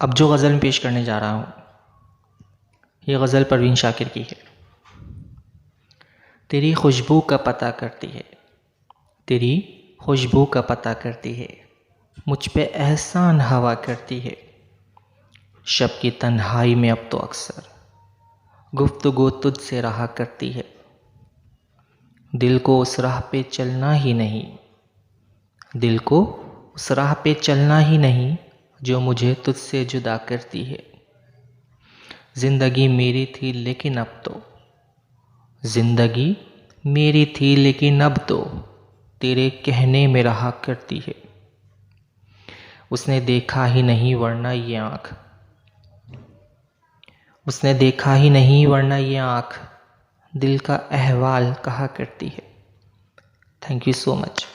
अब जो गज़ल में पेश करने जा रहा हूँ, ये गज़ल परवीन शाकिर की है। तेरी खुशबू का पता करती है, तेरी खुशबू का पता करती है, मुझ पे एहसान हवा करती है। शब की तन्हाई में अब तो अक्सर गुफ्तगू तुझसे रहा करती है। दिल को उस राह पे चलना ही नहीं, दिल को उस राह पे चलना ही नहीं जो मुझे तुझसे जुदा करती है। ज़िंदगी मेरी थी लेकिन अब तो, ज़िंदगी मेरी थी लेकिन अब तो तेरे कहने में रहा करती है। उसने देखा ही नहीं वरना ये आँख, उसने देखा ही नहीं वरना ये आँख दिल का अहवाल कहा करती है। Thank you so much.